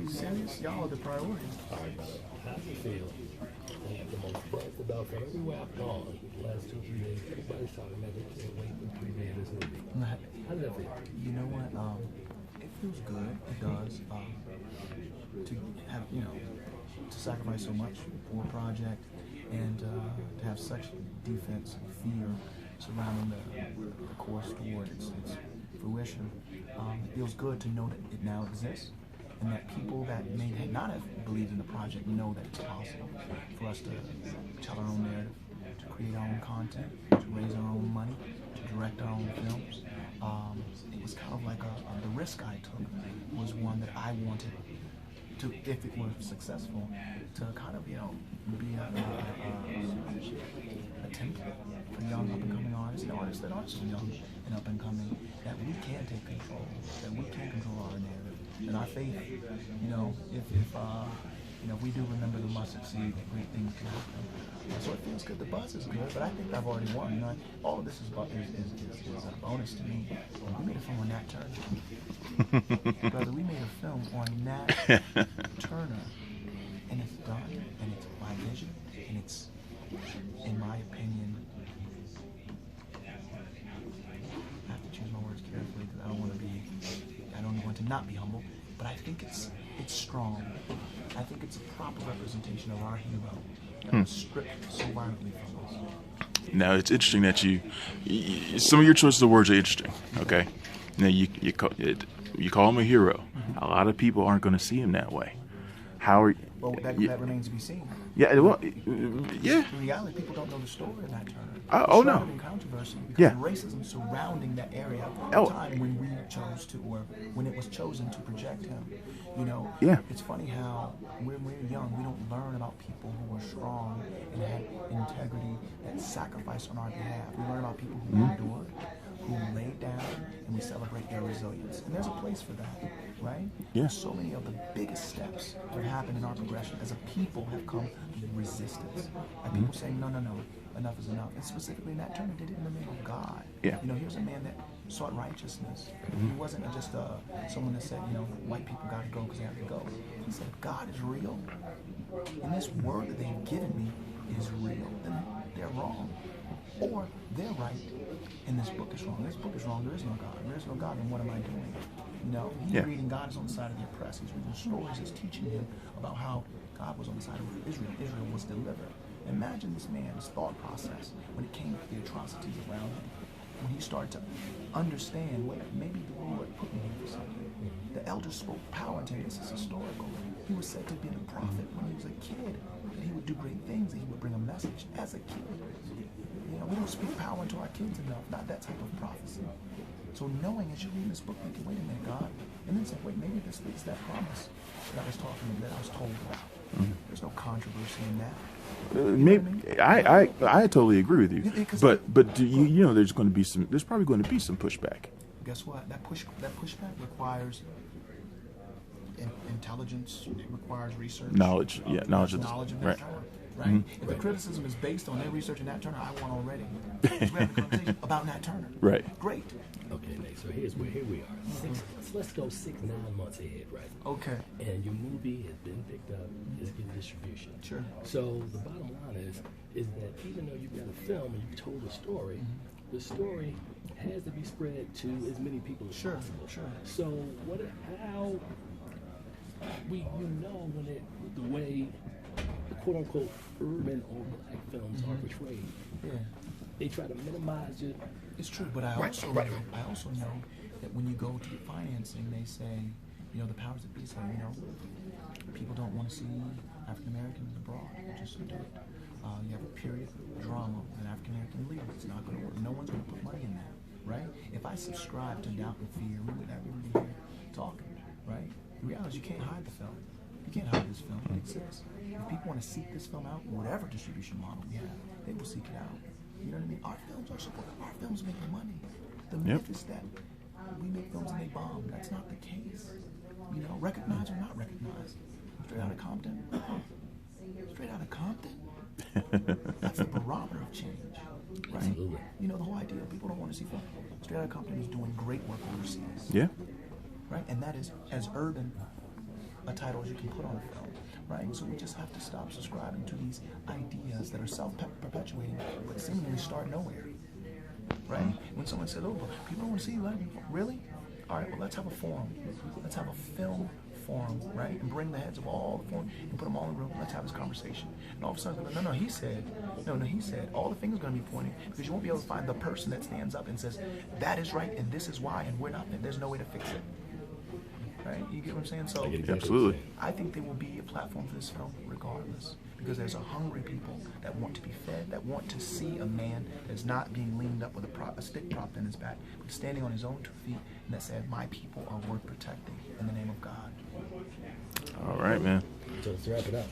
you serious? Y'all are the priority. All right, brother. How does it feel? The most buzzed about from everywhere I've gone the last 2 or 3 days. Everybody's talking about they can't wait to premiere this movie. How does that feel? You know what? It feels good. It does. To have, to sacrifice so much for a project and to have such defense and fear surrounding the core story, its fruition. It feels good to know that it now exists, and that people that may not have believed in the project know that it's possible for us to tell our own narrative, to create our own content, to raise our own money, to direct our own films. It was kind of like the risk I took was one that I wanted to, if it were successful, to kind of, be a template for young up-and-coming artists and artists that aren't so young and up-and-coming, that we can take control, that we can control our narrative and our faith. If we do remember the mustard seed, great things can happen. So it feels good. The buzz is good, but I think I've already won. All of this is a bonus to me. We made a film on Nat Turner. Brother, we made a film on Nat Turner, and it's done, and it's my vision, and it's, in my opinion, I have to choose my words carefully because I don't want to not be humble, but I think it's strong. I think it's a proper representation of our hero that was stripped so violently from us. Now, it's interesting that you some of your choices of words are interesting, okay? Now, you call him a hero. Mm-hmm. A lot of people aren't going to see him that way. How are Well, that remains to be seen. Yeah, well, yeah. In reality, people don't know the story of Nat Turner. Oh no. In controversy because of racism surrounding that area at the time when we chose to, or when it was chosen to project him. It's funny how when we're young, we don't learn about people who were strong and had integrity, that sacrificed on our behalf. We learn about people who endured, who laid down, and we celebrate their resilience. And there's a place for that, right? Yeah. So many of the biggest steps that happen in our progression as a people have come through resistance. Like people saying, no, enough is enough. And specifically, Nat Turner did it in the name of God. Yeah. Here's a man that sought righteousness. He wasn't just someone that said, white people got to go because they have to go. He said, God is real. And this word that they've given me is real. Then they're wrong. Or they're right, and this book is wrong. This book is wrong. There is no God. There is no God, then what am I doing? He's reading God is on the side of the oppressed. He's reading stories. He's teaching him about how God was on the side of Israel. Israel was delivered. Imagine this man's thought process when it came to the atrocities around him. When he started to understand, maybe the Lord put me here for something. The elders spoke power into him. This is historical. He was said to be a prophet when he was a kid. That he would do great things, that he would bring a message as a kid. We don't speak power into our kids enough, not that type of prophecy. So knowing as you read this book, you can wait a minute, God, and then say, wait, maybe this fits that promise that I was talking about, that I was told about. Mm-hmm. There's no controversy in that. Maybe I totally agree with you, but do there's probably going to be some pushback. Guess what? That pushback requires intelligence. It requires research. Knowledge. Yeah, knowledge of right. Right? Mm-hmm. If the criticism is based on their research in Nat Turner, I won already. We have a conversation about Nat Turner. Right. Great. Okay, Nate, so here we are. Let's go 6-9 months ahead, right? Okay. And your movie has been picked up, it's getting distribution. Sure. So the bottom line is that even though you've got a film and you've told a story, the story has to be spread to as many people as possible. Sure. So how when the way the quote unquote urban or black films are portrayed. Yeah. They try to minimize it. It's true, but I also know that when you go to get financing, they say, the powers that be say, people don't want to see African Americans abroad. Just do it. You have a period drama with an African American lead. It's not going to work. No one's going to put money in that, right? If I subscribe to doubt and fear, we would not be here talking, right? The reality is you can't hide the film. You can't hide this film. It exists. If people want to seek this film out, whatever distribution model we have, they will seek it out. You know what I mean? Our films are supported. Our films make money. The myth is that we make films and they bomb. That's not the case. Recognized or not recognized. Straight out of Compton. That's the barometer of change, right? Absolutely. The whole idea. People don't want to see film. Straight out of Compton is doing great work overseas. Yeah. Right, and that is as urban a a title as you can put on a film, right? So we just have to stop subscribing to these ideas that are self-perpetuating, but seemingly start nowhere, right? When someone says, "Oh, people don't want to see you," like, really? All right, well, let's have a forum. Let's have a film forum, right? And bring the heads of all the forum and put them all in a room. Let's have this conversation. And all of a sudden, no, he said, all the fingers are going to be pointing, because you won't be able to find the person that stands up and says, that is right and this is why, and we're not, there's no way to fix it. Right? You get what I'm saying? So Absolutely. I think there will be a platform for this film regardless, because there's a hungry people that want to be fed, that want to see a man that's not being leaned up with a stick propped in his back, but standing on his own 2 feet, and that said, my people are worth protecting in the name of God. All right, man. So let's wrap it up.